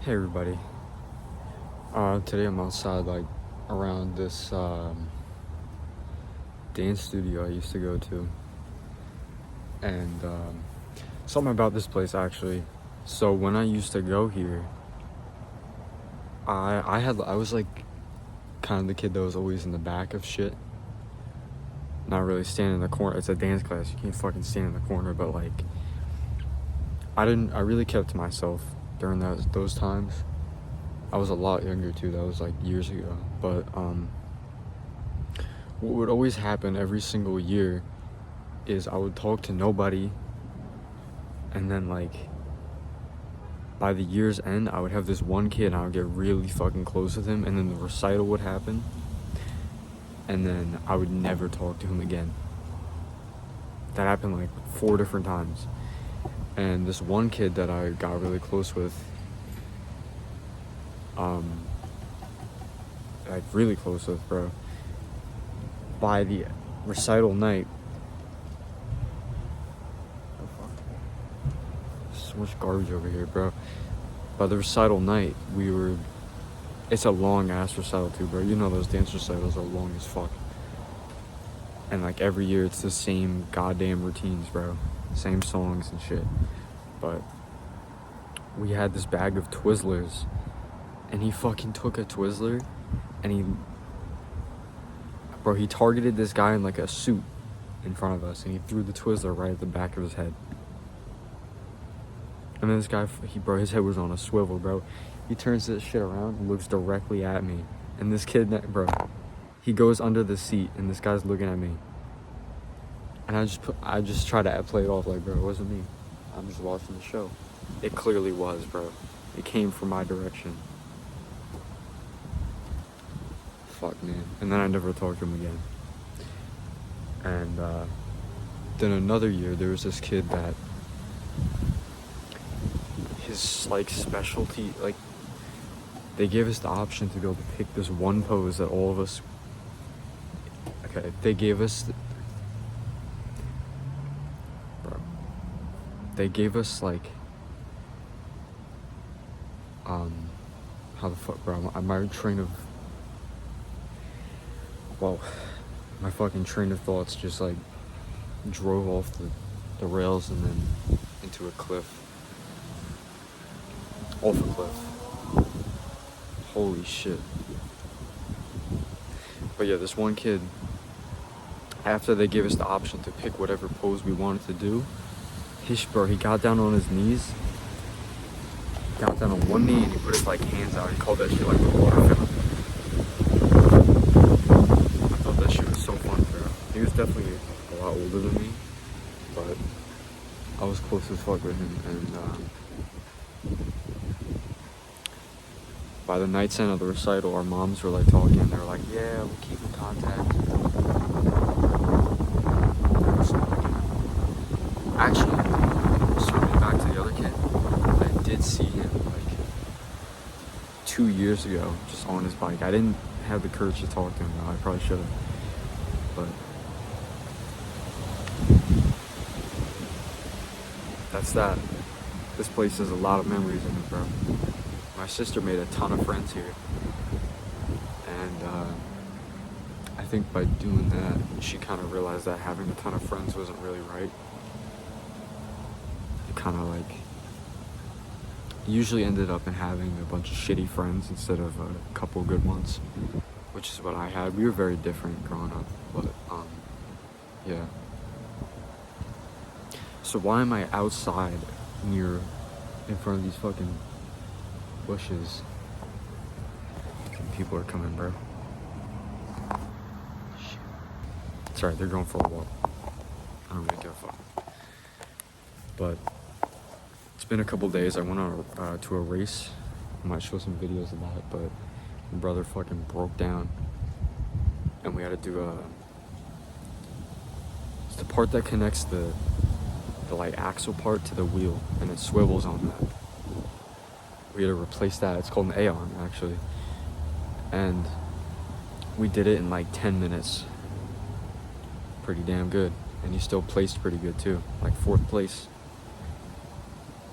Hey everybody. Today I'm outside like around this dance studio I used to go to. And something about this place actually. So when I used to go here, I was like kind of the kid that was always in the back of shit. Not really standing in the corner. It's a dance class. You can't fucking stand in the corner, but like I really kept to myself during those times. I was a lot younger too. That was like years ago. But what would always happen every single year is I would talk to nobody, and then like by the year's end I would have this one kid and I would get really fucking close with him, and then the recital would happen, and then I would never talk to him again. That happened like 4 different times. And this one kid that I got really close with, like really close with, bro, by the recital night, so much garbage over here, bro. By the recital night, it's a long ass recital too, bro. You know those dance recitals are long as fuck. And like every year it's the same goddamn routines, bro. Same songs and shit. But we had this bag of Twizzlers, and he fucking took a Twizzler and he targeted this guy in like a suit in front of us, and he threw the Twizzler right at the back of his head. And then this guy, his head was on a swivel, bro. He turns this shit around and looks directly at me. And this kid, bro, he goes under the seat, and this guy's looking at me. And I just try to play it off like, bro, it wasn't me. I'm just watching the show. It clearly was, bro. It came from my direction. Fuck, man. And then I never talked to him again. And then another year, there was this kid that his like specialty, like they gave us the option to be able to pick this one pose that all of us, they gave us like how the fuck, bro, my fucking train of thoughts just like drove off the rails and then into a cliff. Off a cliff. Holy shit. But yeah, this one kid, after they gave us the option to pick whatever pose we wanted to do, he got down on his knees, got down on one knee, and he put his like hands out. He called that shit like the water fountain. I thought that shit was so fun, bro. He was definitely a lot older than me, but I was close as fuck with him. And by the night's end of the recital, our moms were like talking, and they were like, yeah, we'll keep in contact. Actually, circling back to the other kid, I did see him like 2 years ago, just on his bike. I didn't have the courage to talk to him though. I probably should have. But that's that. This place has a lot of memories in it, bro. My sister made a ton of friends here, and I think by doing that, she kind of realized that having a ton of friends wasn't really right. It kind of like usually ended up in having a bunch of shitty friends instead of a couple good ones, which is what I had. We were very different growing up, but yeah. So why am I outside in front of these fucking bushes? People are coming, bro. Shit. Sorry, they're going for a walk. I don't really give a fuck. But it's been a couple days. I went on to a race. I might show some videos of that, but my brother fucking broke down, and we had to do it's the part that connects the like axle part to the wheel, and it swivels on that. We had to replace that. It's called an A-arm, actually. And we did it in like 10 minutes. Pretty damn good. And he still placed pretty good too. Like 4th place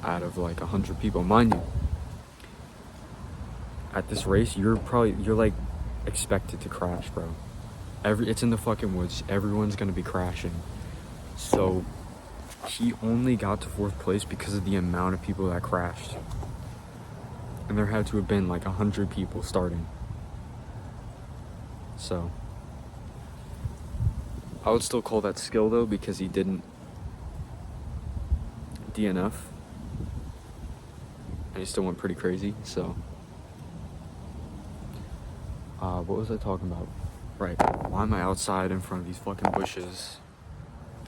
out of like 100 people. Mind you, at this race, you're like expected to crash, bro. It's in the fucking woods. Everyone's gonna be crashing. So he only got to 4th place because of the amount of people that crashed. And there had to have been like 100 people starting. So I would still call that skill though, because he didn't DNF. And he still went pretty crazy, so. What was I talking about? Right, why am I outside in front of these fucking bushes?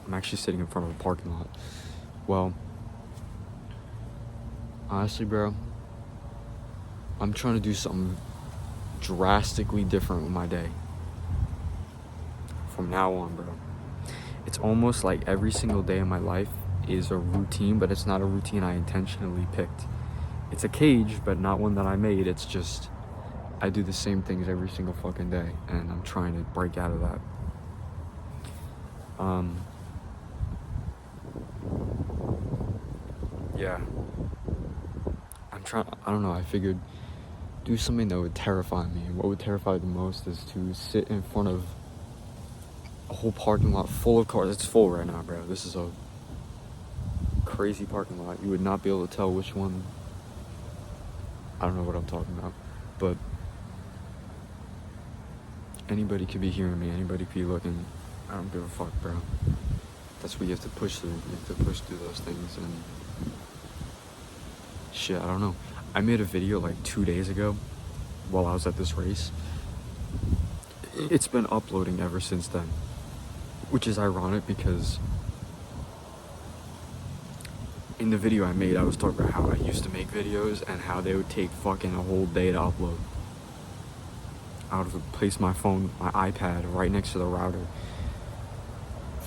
I'm actually sitting in front of a parking lot. Well, honestly, bro, I'm trying to do something drastically different with my day. From now on, bro. It's almost like every single day of my life is a routine, but it's not a routine I intentionally picked. It's a cage, but not one that I made. It's just, I do the same things every single fucking day, and I'm trying to break out of that. Yeah. I don't know, I figured do something that would terrify me. And what would terrify the most is to sit in front of a whole parking lot full of cars. It's full right now, bro. This is a crazy parking lot. You would not be able to tell which one. I don't know what I'm talking about, but anybody could be hearing me. Anybody could be looking. I don't give a fuck, bro. That's what you have to push through. You have to push through those things and shit. I don't know. I made a video like 2 days ago while I was at this race. It's been uploading ever since then, which is ironic because in the video I made, I was talking about how I used to make videos and how they would take fucking a whole day to upload. I would have placed my phone, my iPad right next to the router.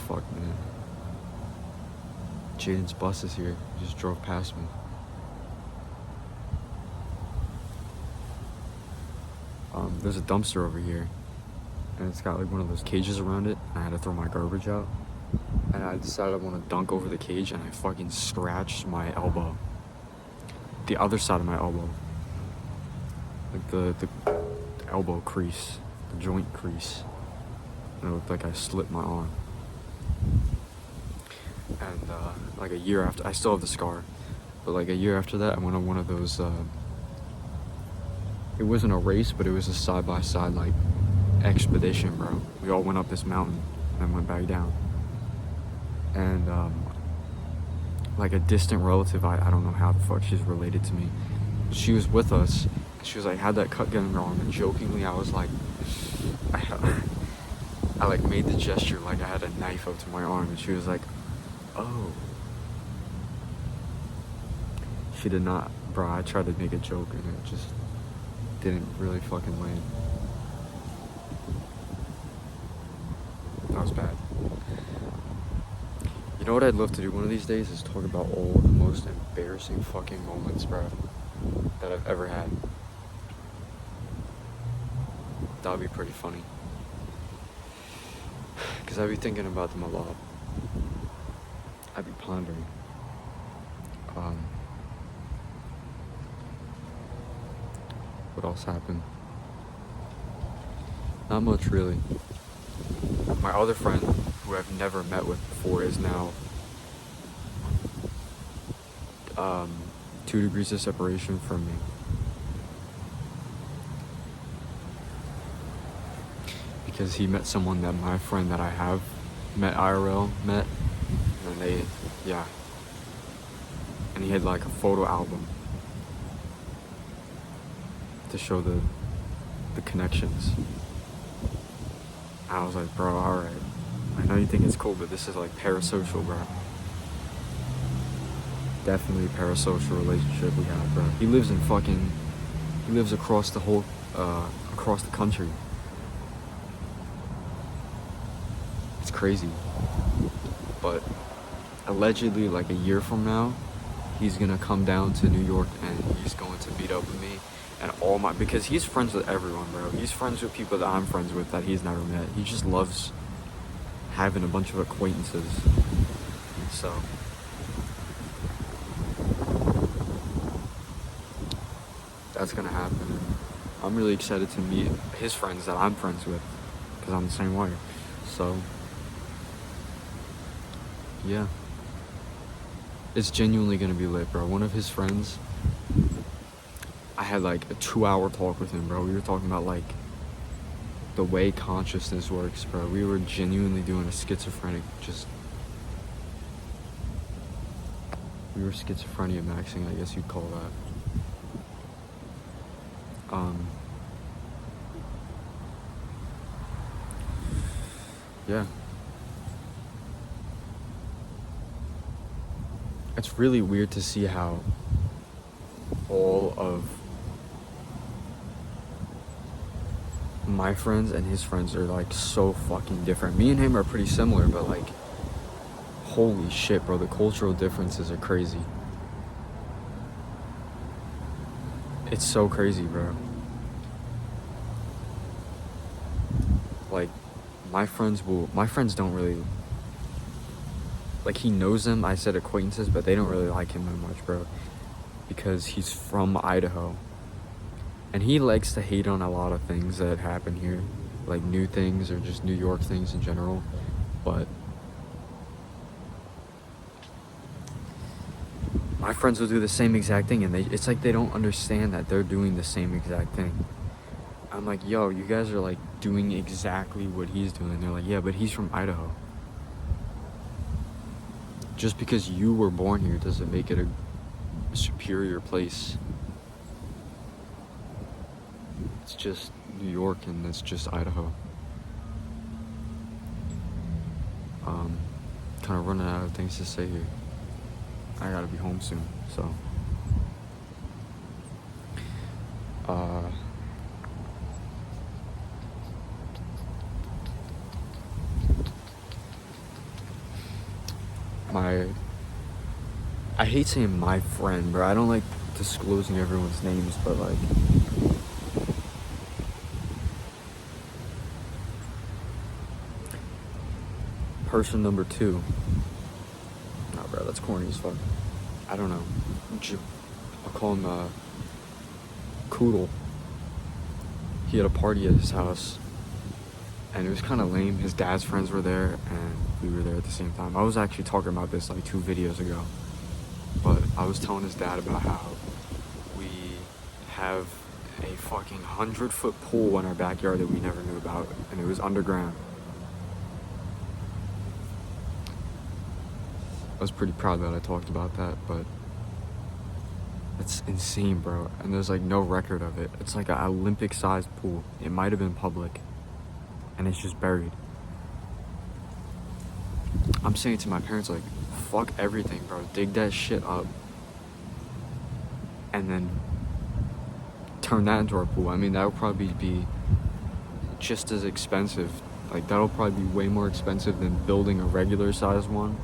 Fuck, man. Jaden's bus is here. He just drove past me. There's a dumpster over here, and it's got like one of those cages around it. I had to throw my garbage out, and I decided I want to dunk over the cage, and I fucking scratched my elbow. The other side of my elbow. Like the elbow crease, the joint crease. And it looked like I slit my arm. And like a year after, I still have the scar, but like a year after that, I went on one of those, it wasn't a race, but it was a side-by-side like expedition, bro. We all went up this mountain and then went back down. And like a distant relative, I don't know how the fuck she's related to me. She was with us. She was like, had that cut getting her arm, and jokingly I was like, I like made the gesture like I had a knife up to my arm, and she was like, oh. She did not, bro. I tried to make a joke and it just didn't really fucking land. That was bad. You know what I'd love to do one of these days is talk about all the most embarrassing fucking moments, bro, that I've ever had. That would be pretty funny. Because I'd be thinking about them a lot. I'd be pondering. What else happened? Not much, really. My other friend, who I've never met with before, is now 2 degrees of separation from me. Because he met someone that my friend that I have met IRL met, and they, yeah. And he had like a photo album to show the connections. I was like, bro, alright. I know you think it's cool, but this is like parasocial, bro. Definitely a parasocial relationship we have, bro. He lives across the whole, across the country. It's crazy. But allegedly, like a year from now, he's gonna come down to New York and he's going to meet up with me and because he's friends with everyone, bro. He's friends with people that I'm friends with that he's never met. He just loves having a bunch of acquaintances. So that's gonna happen. I'm really excited to meet his friends that I'm friends with, because I'm the same way. So, yeah. It's genuinely gonna be lit, bro. One of his friends, I had like a 2-hour talk with him, bro. We were talking about like the way consciousness works, bro. We were genuinely doing a schizophrenic, we were schizophrenia maxing, I guess you'd call that. Yeah. It's really weird to see how all of my friends and his friends are like so fucking different. Me and him are pretty similar, but like, holy shit, bro, the cultural differences are crazy. It's so crazy, bro. Like, my friends don't really, like, he knows them, I said acquaintances, but they don't really like him that much, bro, because he's from Idaho. And he likes to hate on a lot of things that happen here, like new things or just New York things in general. But my friends will do the same exact thing, and it's like they don't understand that they're doing the same exact thing. I'm like, yo, you guys are like doing exactly what he's doing. They're like, yeah, but he's from Idaho. Just because you were born here doesn't make it a superior place. It's just New York, and it's just Idaho. Kind of running out of things to say here. I gotta be home soon, so. I hate saying my friend, bro. I don't like disclosing everyone's names, but like, person number 2. Nah, bro, that's corny as fuck. I don't know. I'll call him Koodle. He had a party at his house, and it was kind of lame. His dad's friends were there, and we were there at the same time. I was actually talking about this like 2 videos ago, but I was telling his dad about how we have a fucking 100-foot pool in our backyard that we never knew about, and it was underground. I was pretty proud that I talked about that, but it's insane, bro. And there's like no record of it. It's like an Olympic-sized pool. It might have been public, and it's just buried. I'm saying to my parents, like, fuck everything, bro. Dig that shit up, and then turn that into our pool. I mean, that would probably be just as expensive. Like, that'll probably be way more expensive than building a regular size one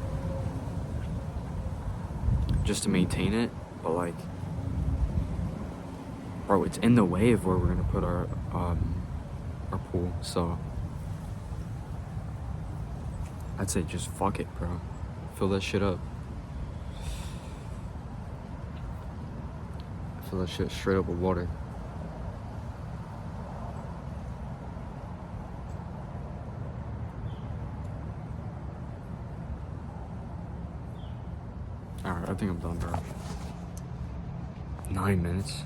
just to maintain it. But like, bro, it's in the way of where we're gonna put our pool. So I'd say just fuck it, bro. Fill that shit up. Fill that shit straight up with water. Alright, I think I'm done, bro. 9 minutes.